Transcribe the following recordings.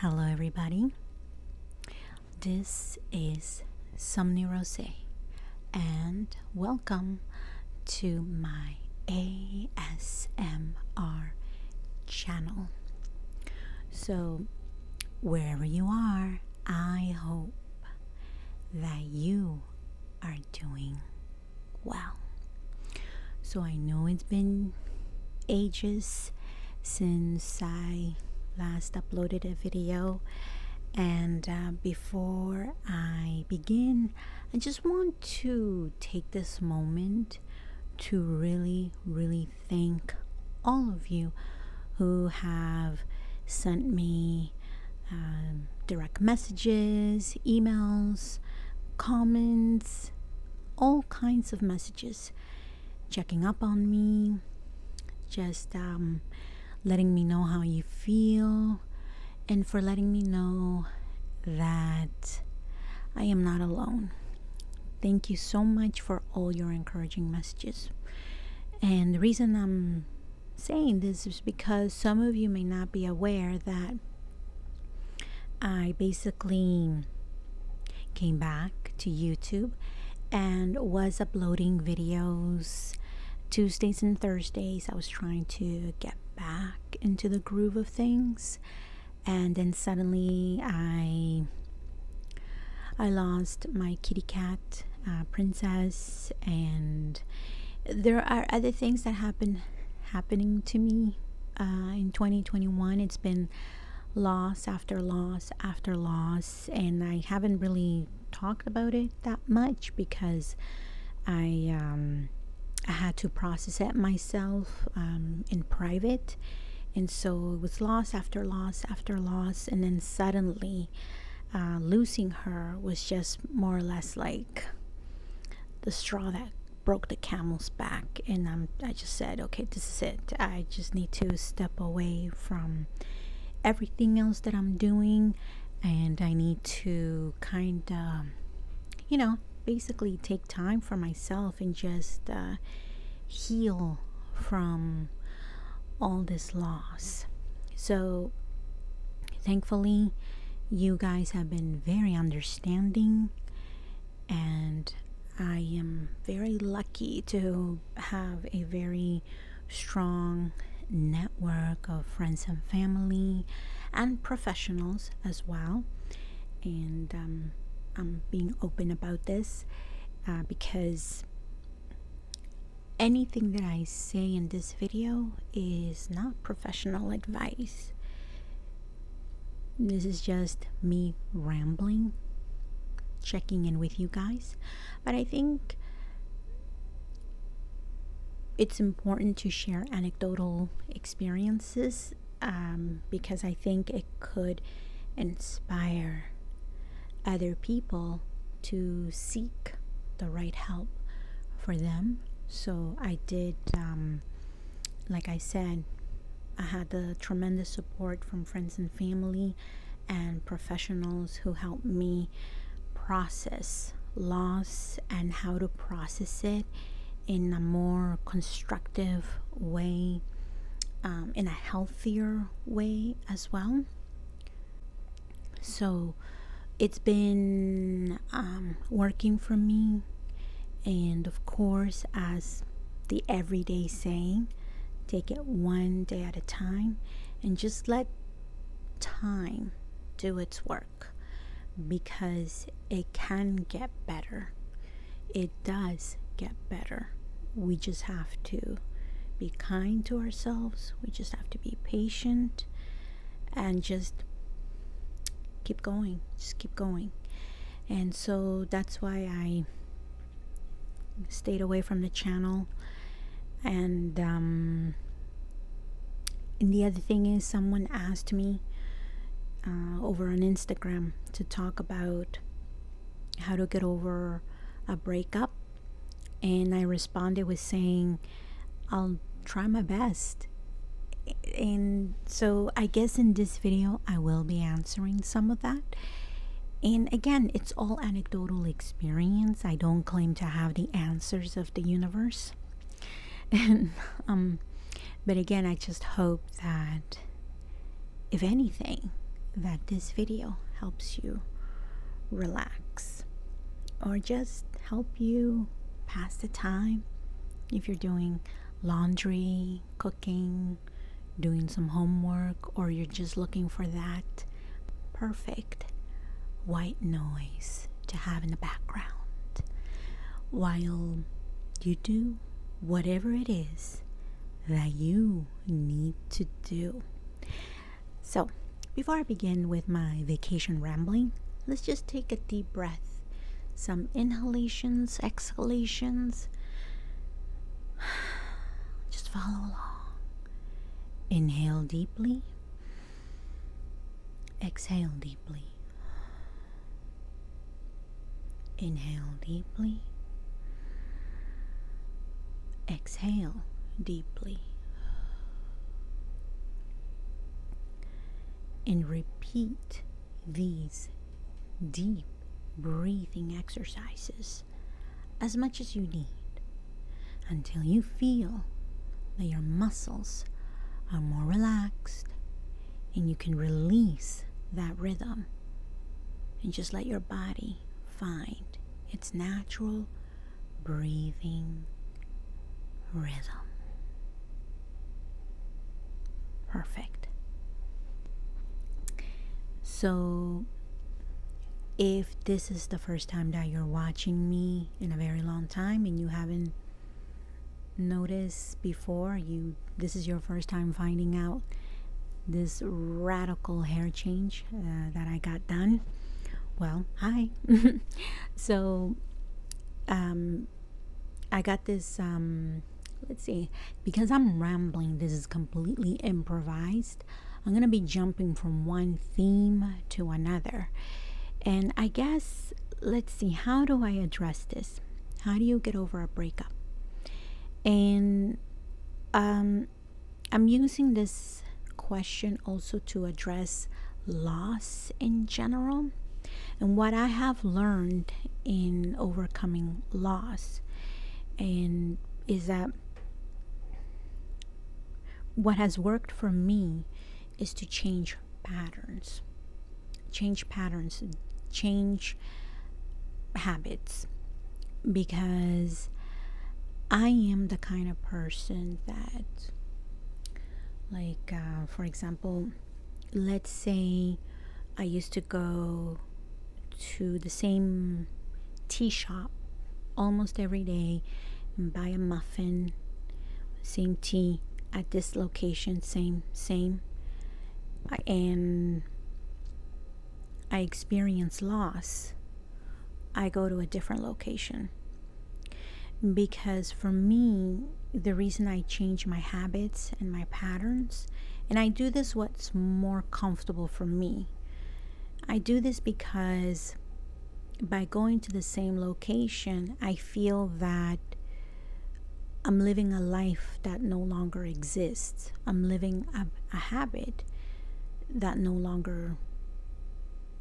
Hello, everybody. This is Somni Rosae, and welcome to my ASMR channel. So, wherever you are, I hope that you are doing well. So, I know it's been ages since I last uploaded a video, and before I begin, I just want to take this moment to really thank all of you who have sent me direct messages, emails, comments, all kinds of messages, checking up on me, just letting me know how you feel, and for letting me know that I am not alone. Thank you so much for all your encouraging messages. And the reason I'm saying this is because some of you may not be aware that I basically came back to YouTube and was uploading videos Tuesdays and Thursdays. I was trying to get back into the groove of things, and then suddenly I lost my kitty cat, Princess, and there are other things that happening to me in 2021. It's been loss after loss after loss, and I haven't really talked about it that much because I had to process it myself in private, and so it was loss after loss after loss, and then suddenly losing her was just more or less like the straw that broke the camel's back. And I just said, okay, this is it. I just need to step away from everything else that I'm doing, and I need to kind of, basically take time for myself and just heal from all this loss. So thankfully you guys have been very understanding, and I am very lucky to have a very strong network of friends and family and professionals as well. And I'm being open about this because anything that I say in this video is not professional advice. This is just me rambling, checking in with you guys. But I think it's important to share anecdotal experiences because I think it could inspire other people to seek the right help for them. So I did, like I said, I had the tremendous support from friends and family and professionals who helped me process loss and how to process it in a more constructive way, in a healthier way as well. So it's been working for me, and of course, as the everyday saying, take it one day at a time and just let time do its work, because it can get better. It does get better. We just have to be kind to ourselves. We just have to be patient and just keep going. Just keep going. And so that's why I stayed away from the channel. And the other thing is, someone asked me over on Instagram to talk about how to get over a breakup, and I responded with saying I'll try my best. And so I guess in this video I will be answering some of that. And again, it's all anecdotal experience. I don't claim to have the answers of the universe. And but again, I just hope that if anything, that this video helps you relax or just help you pass the time if you're doing laundry, cooking, doing some homework, or you're just looking for that perfect white noise to have in the background while you do whatever it is that you need to do. So, before I begin with my vacation rambling, let's just take a deep breath. Some inhalations, exhalations. Just follow along. Inhale deeply. Exhale deeply. Inhale deeply. Exhale deeply. And repeat these deep breathing exercises as much as you need until you feel that your muscles are more relaxed and you can release that rhythm and just let your body find its natural breathing rhythm. Perfect. So, if this is the first time that you're watching me in a very long time and you haven't noticed before, this is your first time finding out this radical hair change that I got done, well, hi. So I got this let's see, because I'm rambling, this is completely improvised. I'm gonna be jumping from one theme to another, and I guess, let's see, how do I address this? How do you get over a breakup? And I'm using this question also to address loss in general, and what I have learned in overcoming loss, and is that what has worked for me is to change patterns, change habits, because I am the kind of person that, like, for example, let's say I used to go to the same tea shop almost every day and buy a muffin, same tea at this location, same, and I experience loss. I go to a different location, because for me, the reason I change my habits and my patterns, and I do this what's more comfortable for me. I do this because by going to the same location, I feel that I'm living a life that no longer exists. I'm living a habit that no longer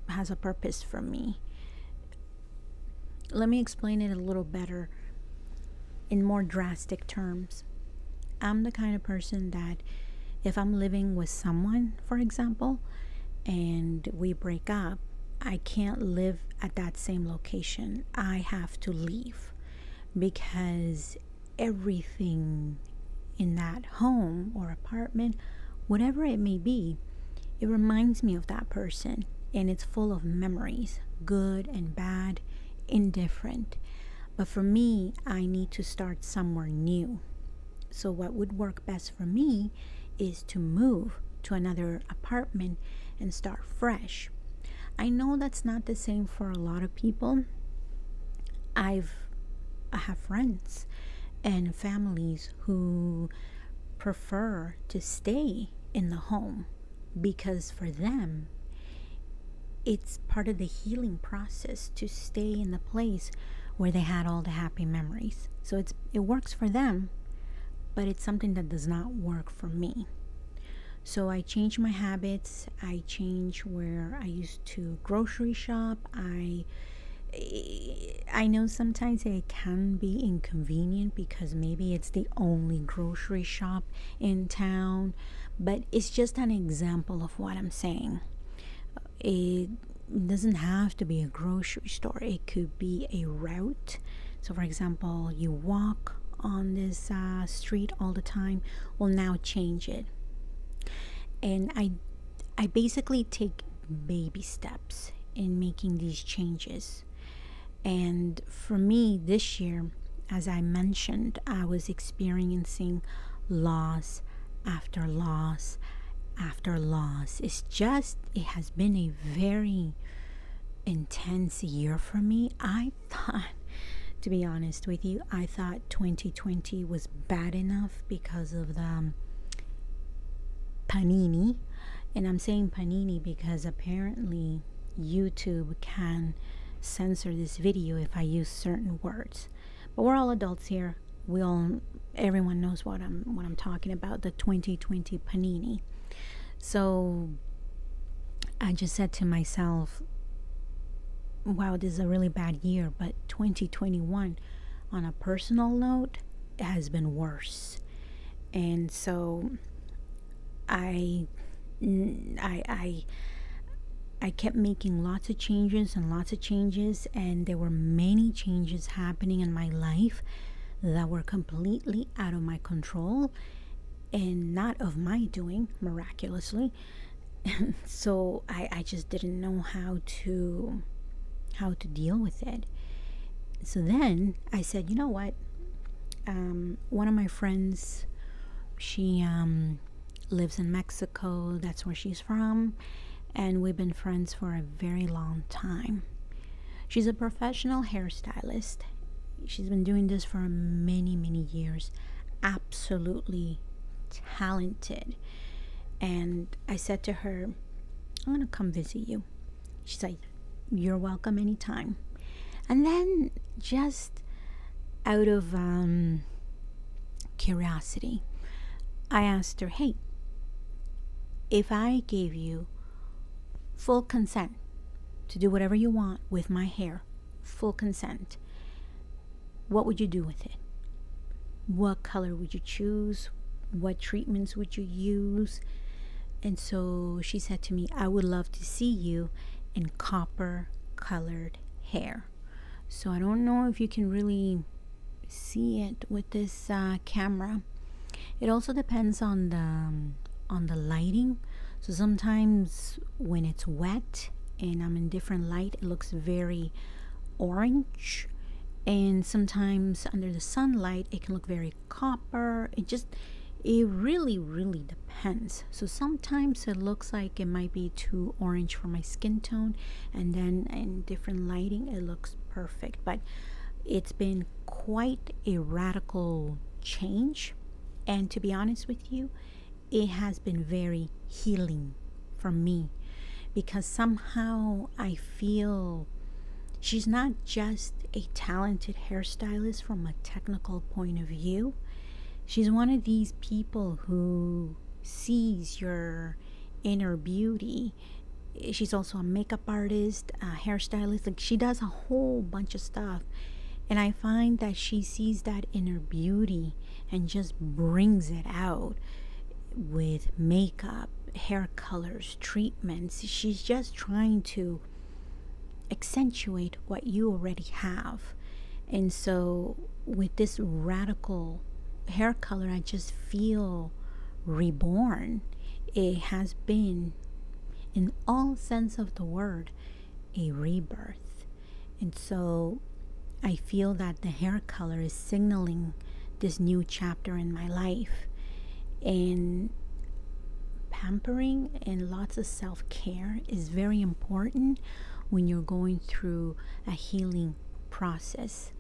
has a purpose for me. Let me explain it a little better in more drastic terms. I'm the kind of person that if I'm living with someone, for example, and we break up, I can't live at that same location. I have to leave, because everything in that home or apartment, whatever it may be, it reminds me of that person, and it's full of memories, good and bad, indifferent. But for me, I need to start somewhere new. So what would work best for me is to move to another apartment and start fresh. I know that's not the same for a lot of people. I have friends and families who prefer to stay in the home, because for them it's part of the healing process to stay in the place where they had all the happy memories. So it works for them, but it's something that does not work for me. So I change my habits. I change where I used to grocery shop. I know sometimes it can be inconvenient because maybe it's the only grocery shop in town, but it's just an example of what I'm saying. It doesn't have to be a grocery store, it could be a route. So, for example, you walk on this street all the time. Well, now change it. And I basically take baby steps in making these changes. And for me, this year, as I mentioned, I was experiencing loss after loss after loss. It has been a very intense year for me. I thought, to be honest with you, I thought 2020 was bad enough because of the panini. And I'm saying panini because apparently YouTube can censor this video if I use certain words. But we're all adults here. Everyone knows what I'm talking about, the 2020 panini. So I just said to myself, wow, this is a really bad year, but 2021 on a personal note has been worse. And so I kept making lots of changes, and there were many changes happening in my life that were completely out of my control and not of my doing, miraculously. So I just didn't know how to deal with it. So then I said, you know what? One of my friends, she lives in Mexico. That's where she's from. And we've been friends for a very long time. She's a professional hairstylist. She's been doing this for many, many years. Absolutely talented. And I said to her, I'm going to come visit you. She's like, you're welcome anytime. And then, just out of curiosity, I asked her, hey, if I gave you full consent to do whatever you want with my hair, full consent, what would you do with it? What color would you choose? What treatments would you use? And so she said to me, I would love to see you in copper colored hair. So I don't know if you can really see it with this camera. It also depends on the lighting. So sometimes when it's wet and I'm in different light, it looks very orange. And sometimes under the sunlight, it can look very copper. It really, really depends. So sometimes it looks like it might be too orange for my skin tone, and then in different lighting, it looks perfect. But it's been quite a radical change. And to be honest with you, it has been very healing for me, because somehow I feel she's not just a talented hairstylist from a technical point of view. She's one of these people who sees your inner beauty. She's also a makeup artist, a hairstylist. Like, she does a whole bunch of stuff. And I find that she sees that inner beauty and just brings it out with makeup, hair colors, treatments. She's just trying to accentuate what you already have. And so with this radical hair color, I just feel reborn. It has been, in all sense of the word, a rebirth. And so I feel that the hair color is signaling this new chapter in my life. And pampering and lots of self-care is very important when you're going through a healing process,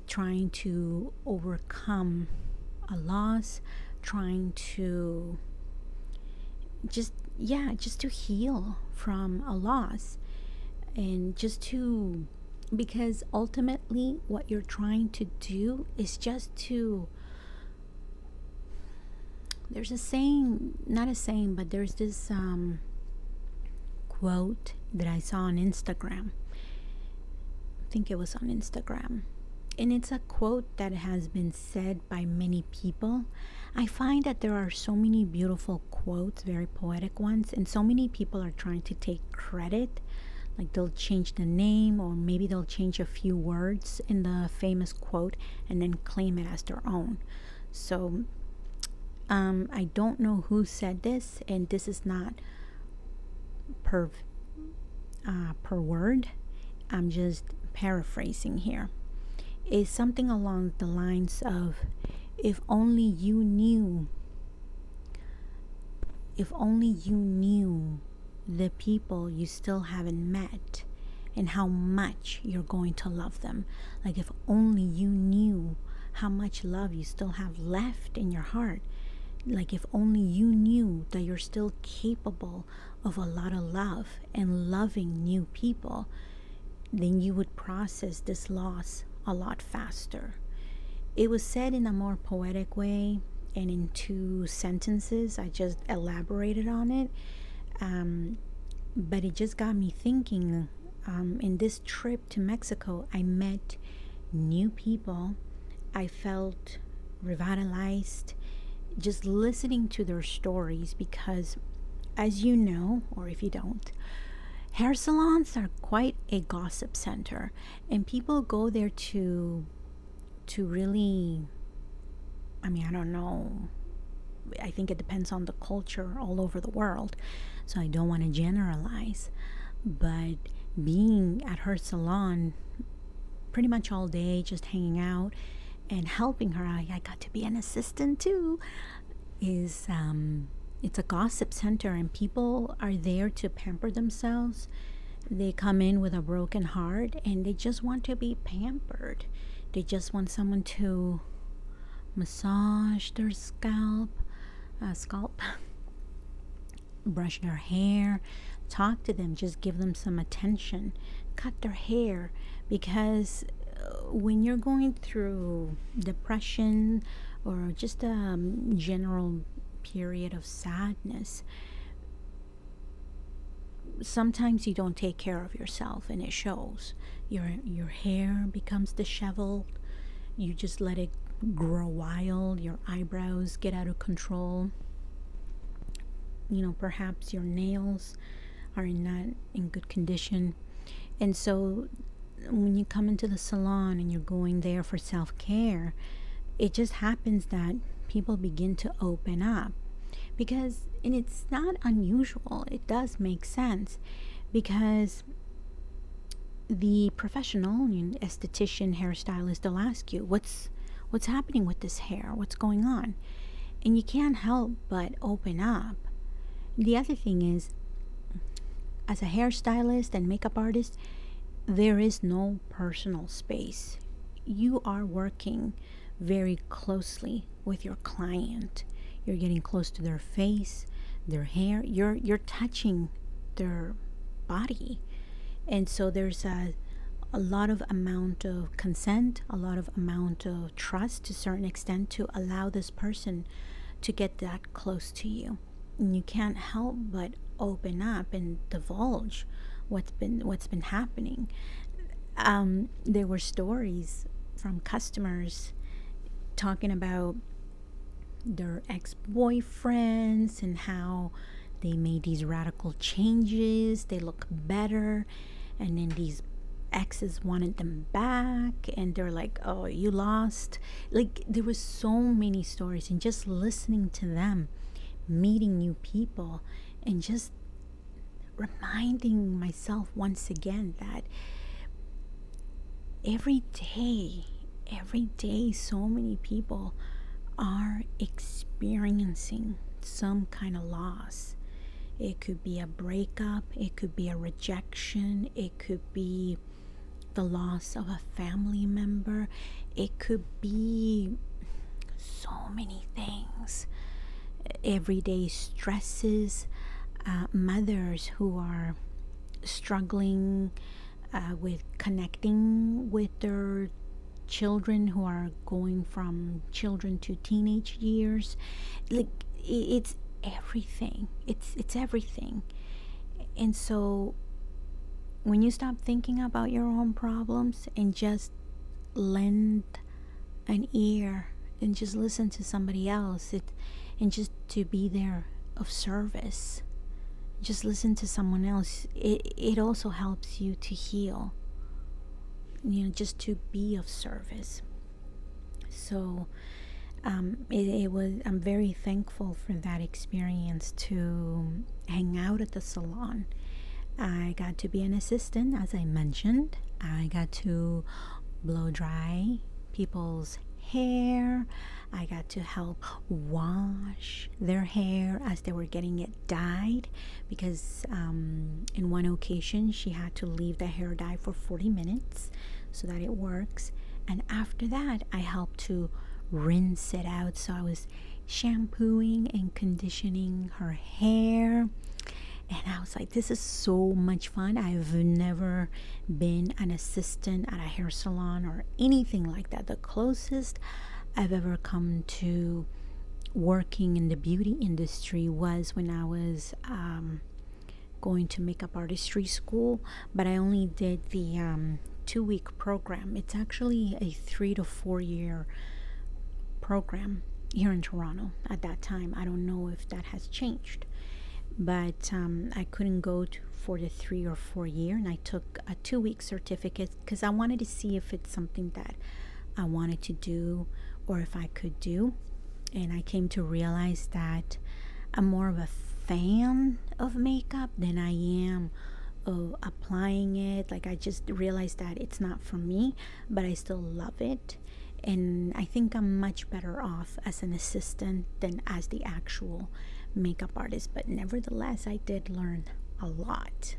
trying to overcome a loss, trying to just to heal from a loss, and because ultimately what you're trying to do is just to, there's a saying, not a saying, but there's this quote that I saw on Instagram. I think it was on Instagram. And it's a quote that has been said by many people. I find that there are so many beautiful quotes, very poetic ones, and so many people are trying to take credit. Like they'll change the name, or maybe they'll change a few words in the famous quote and then claim it as their own. So I don't know who said this, and this is not per per word. I'm just paraphrasing here. Is something along the lines of, if only you knew, if only you knew the people you still haven't met and how much you're going to love them. Like, if only you knew how much love you still have left in your heart. Like, if only you knew that you're still capable of a lot of love and loving new people, then you would process this loss a lot faster. It was said in a more poetic way and in two sentences. I just elaborated on it. But it just got me thinking. In this trip to Mexico, I met new people. I felt revitalized just listening to their stories because, as you know, or if you don't, hair salons are quite a gossip center, and people go there to really, I mean, I don't know. I think it depends on the culture all over the world, so I don't want to generalize. But being at her salon pretty much all day, just hanging out and helping her, I got to be an assistant too, is it's a gossip center, and people are there to pamper themselves. They come in with a broken heart and they just want to be pampered. They just want someone to massage their scalp, brush their hair, talk to them, just give them some attention, cut their hair. Because when you're going through depression or just a general period of sadness, sometimes you don't take care of yourself and it shows. Your hair becomes disheveled. You just let it grow wild. Your eyebrows get out of control. Perhaps your nails are not in good condition. And so when you come into the salon and you're going there for self-care, it just happens that people begin to open up. And it's not unusual, it does make sense, because the professional, esthetician, hairstylist, they'll ask you, what's happening with this hair, what's going on, and you can't help but open up. The other thing is, as a hairstylist and makeup artist, there is no personal space. You are working very closely with your client. You're getting close to their face, their hair. You're touching their body. And so there's a lot of amount of consent, a lot of amount of trust to a certain extent to allow this person to get that close to you. And you can't help but open up and divulge what's been happening. There were stories from customers talking about their ex-boyfriends and how they made these radical changes, they look better, and then these exes wanted them back and they're like, oh, you lost. Like, there was so many stories, and just listening to them, meeting new people, and just reminding myself once again that every day so many people are experiencing some kind of loss. It could be a breakup, it could be a rejection, it could be the loss of a family member, it could be so many things. Everyday stresses, mothers who are struggling with connecting with their children, who are going from children to teenage years. Like, it's everything. It's everything. And so when you stop thinking about your own problems and just lend an ear and just listen to somebody else, and just to be there of service, just listen to someone else. It also helps you to heal, just to be of service. So it was, I'm very thankful for that experience to hang out at the salon. I got to be an assistant, as I mentioned. I got to blow dry people's hair. I got to help wash their hair as they were getting it dyed, because in one occasion she had to leave the hair dye for 40 minutes so that it works. And after that, I helped to rinse it out. So I was shampooing and conditioning her hair. And I was like, this is so much fun. I've never been an assistant at a hair salon or anything like that. The closest I've ever come to working in the beauty industry was when I was going to makeup artistry school, but I only did the 2-week program. It's actually a 3 to 4 year program here in Toronto at that time. I don't know if that has changed, but I couldn't go for the 3 or 4 year, and I took a 2-week certificate because I wanted to see if it's something that I wanted to do or if I could do. And I came to realize that I'm more of a fan of makeup than I am of applying it. Like, I just realized that it's not for me, but I still love it. And I think I'm much better off as an assistant than as the actual makeup artist. But nevertheless, I did learn a lot,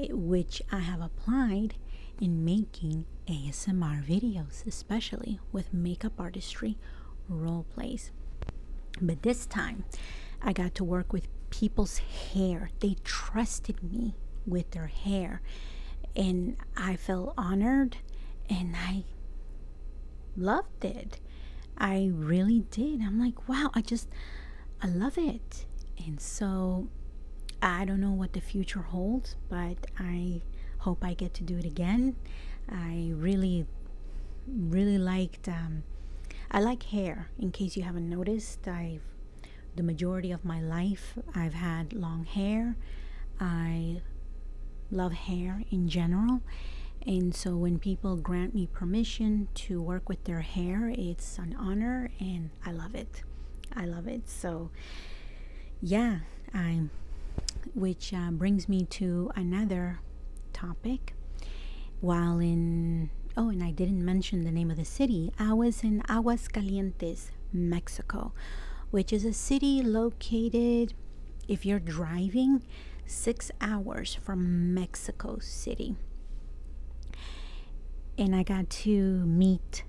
which I have applied in making ASMR videos, especially with makeup artistry role plays. But this time I got to work with people's hair. They trusted me with their hair, and I felt honored, and I loved it. I really did. I'm like, wow, I love it. And so I don't know what the future holds, but I hope I get to do it again. I really liked I like hair. In case you haven't noticed, the majority of my life I've had long hair. I love hair in general, and so when people grant me permission to work with their hair, it's an honor, and I love it. So yeah, which brings me to another topic. And I didn't mention the name of the city. I was in Aguascalientes, Mexico, which is a city located, if you're driving, 6 hours from Mexico City. And I got to meet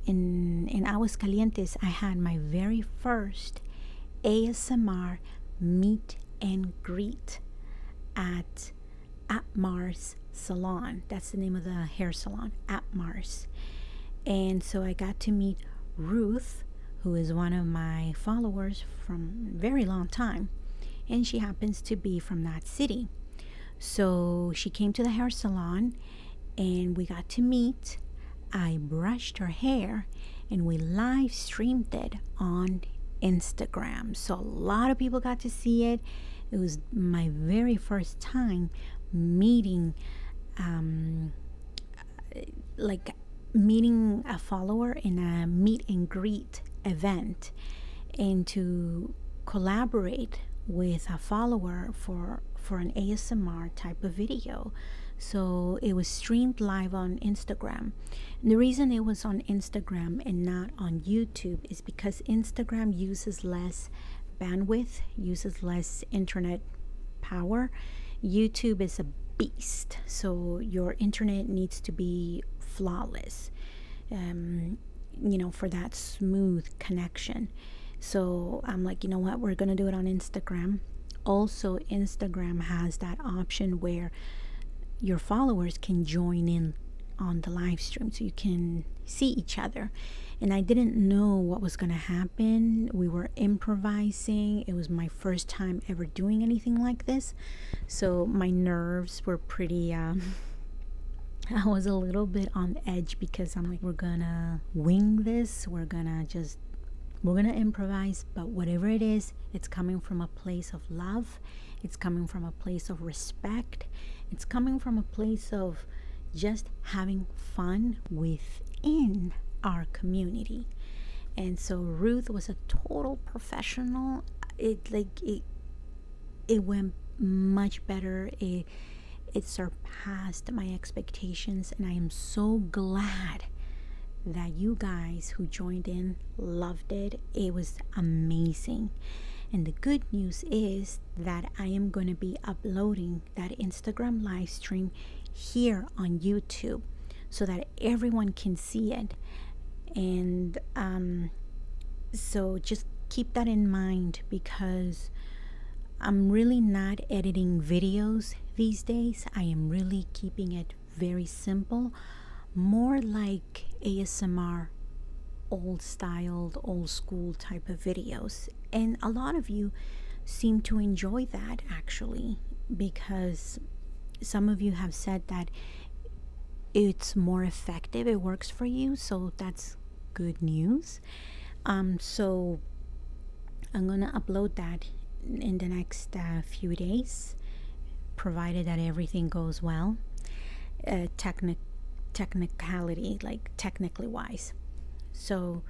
in Aguascalientes. I had my very first ASMR meet and greet at Mars Salon. That's the name of the hair salon, at Mars. And so I got to meet Ruth, who is one of my followers from a very long time, and she happens to be from that city. So she came to the hair salon and we got to meet. I brushed her hair and we live streamed it on Instagram. So a lot of people got to see it. It was my very first time meeting meeting a follower in a meet and greet event, and to collaborate with a follower for an ASMR type of video. So it was streamed live on Instagram. And the reason it was on Instagram and not on YouTube is because Instagram uses less bandwidth, uses less internet power. YouTube is a beast, so your internet needs to be flawless, for that smooth connection. So I'm like, you know what, we're gonna do it on Instagram. Also, Instagram has that option where your followers can join in on the live stream, so you can see each other. And I didn't know what was going to happen. We were improvising. It was my first time ever doing anything like this, so my nerves were pretty I was a little bit on the edge because I'm like, we're gonna wing this, we're gonna improvise, but whatever it is, it's coming from a place of love, it's coming from a place of respect, it's coming from a place of just having fun within our community. And so Ruth was a total professional. It went much better. It surpassed my expectations, and I am so glad that you guys who joined in loved it. It was amazing. And the good news is that I am going to be uploading that Instagram live stream here on YouTube so that everyone can see it. And so just keep that in mind, because I'm really not editing videos these days. I am really keeping it very simple, more like ASMR, old styled, old school type of videos. And a lot of you seem to enjoy that, actually, because some of you have said that it's more effective, it works for you, so that's good news. So I'm gonna upload that in the next few days, provided that everything goes well, technicality, like technically wise. So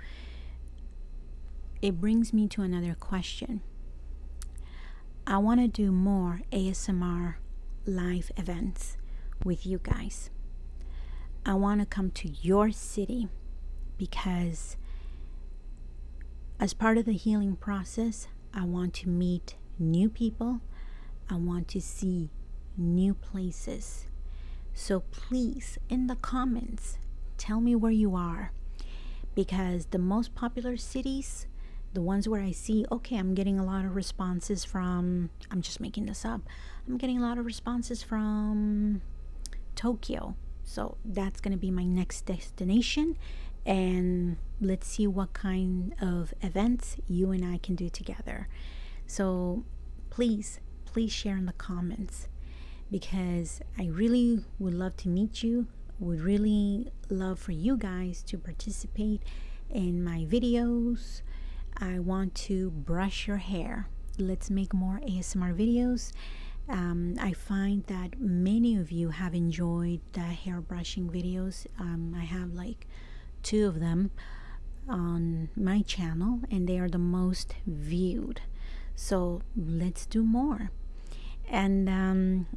it brings me to another question. I want to do more ASMR live events with you guys. I want to come to your city, because as part of the healing process, I want to meet new people. I want to see new places. So please, in the comments, tell me where you are, because the most popular cities, the ones where I see, okay, I'm getting a lot of responses from, I'm just making this up, I'm getting a lot of responses from Tokyo. So that's going to be my next destination. And let's see what kind of events you and I can do together. So please share in the comments, because I really would love to meet you, would really love for you guys to participate in my videos. I want to brush your hair. Let's make more ASMR videos. I find that many of you have enjoyed the hair brushing videos. I have like 2 of them on my channel, and they are the most viewed. So let's do more. And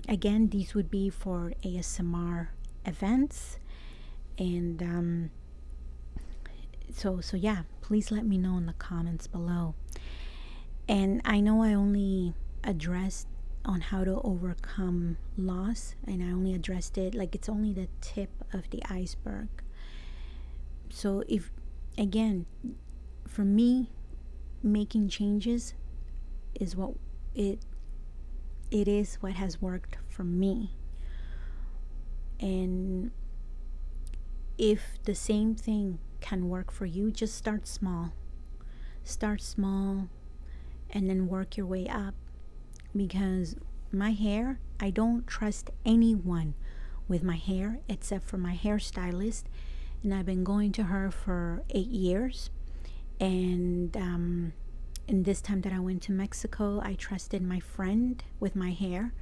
again, these would be for ASMR events. And so yeah, please let me know in the comments below. And I know I only addressed on how to overcome loss, and I only addressed it like it's only the tip of the iceberg. So if, again, for me, making changes is what it is what has worked for me. And if the same thing can work for you, just start small, and then work your way up. Because my hair, I don't trust anyone with my hair except for my hairstylist, and I've been going to her for 8 years. And this time that I went to Mexico, I trusted my friend with my hair.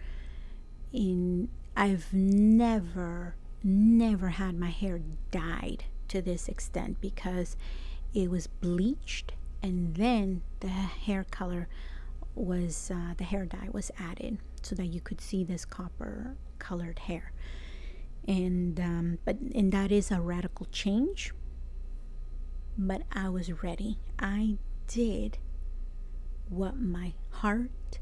I've never had my hair dyed to this extent, because it was bleached and then the hair color was the hair dye was added so that you could see this copper colored hair. And that is a radical change, but I was ready. I did what my heart,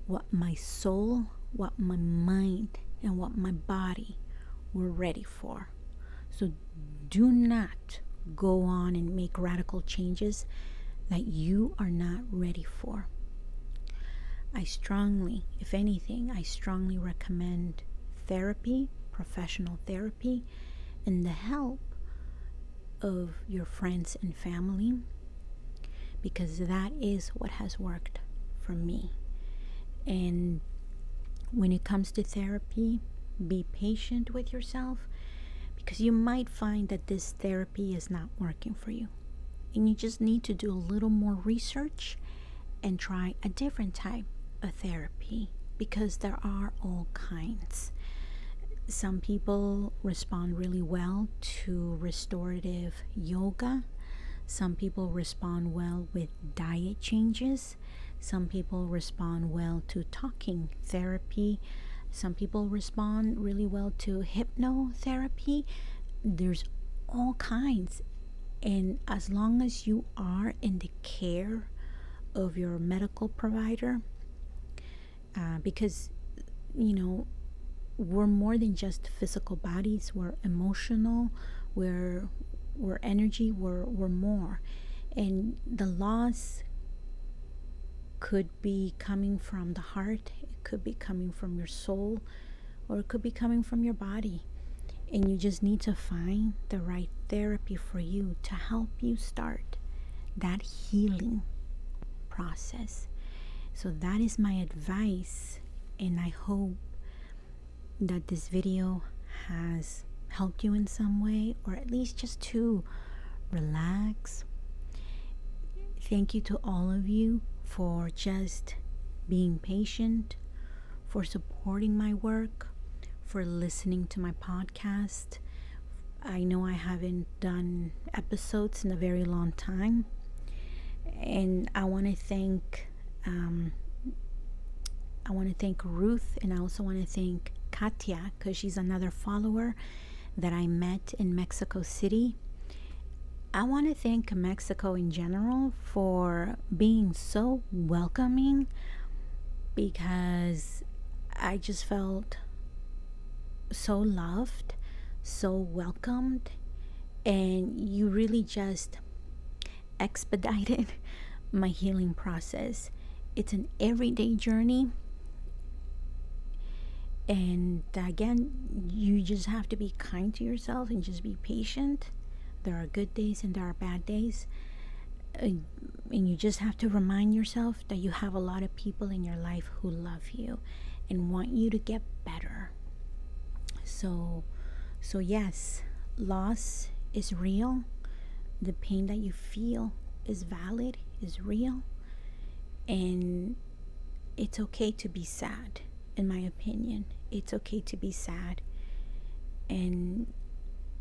what my soul, what my mind, and what my body were ready for. So do not go on and make radical changes that you are not ready for. If anything, I strongly recommend therapy, professional therapy, and the help of your friends and family, because that is what has worked for me. And when it comes to therapy, be patient with yourself, because you might find that this therapy is not working for you. And you just need to do a little more research and try a different type of therapy, because there are all kinds. Some people respond really well to restorative yoga. Some people respond well with diet changes. Some people respond well to talking therapy. Some people respond really well to hypnotherapy. There's all kinds. And as long as you are in the care of your medical provider, because, we're more than just physical bodies, we're emotional, we're energy, we're more. And the loss could be coming from the heart, it could be coming from your soul, or it could be coming from your body. And you just need to find the right therapy for you to help you start that healing process. So that is my advice, and I hope that this video has helped you in some way, or at least just to relax. Thank you to all of you for just being patient, for supporting my work, for listening to my podcast. I know I haven't done episodes in a very long time, and I want to thank Ruth, and I also want to thank Katia, because she's another follower that I met in Mexico City. I want to thank Mexico in general for being so welcoming, because I just felt so loved, so welcomed, and you really just expedited my healing process. It's an everyday journey, and again, you just have to be kind to yourself and just be patient. There are good days and there are bad days, and you just have to remind yourself that you have a lot of people in your life who love you and want you to get better. So yes, loss is real. The pain that you feel is valid, is real, and it's okay to be sad. In my opinion, it's okay to be sad, and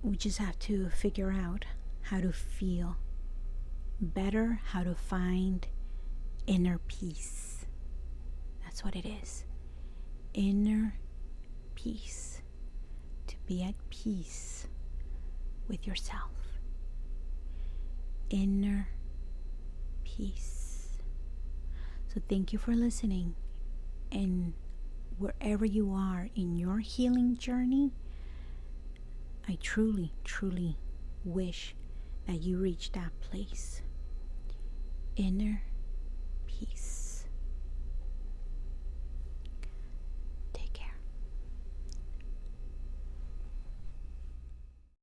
we just have to figure out how to feel better, how to find inner peace. That's what it is. Inner peace. To be at peace with yourself. Inner peace. So thank you for listening, and wherever you are in your healing journey, I truly, truly wish that you reach that place. Inner peace.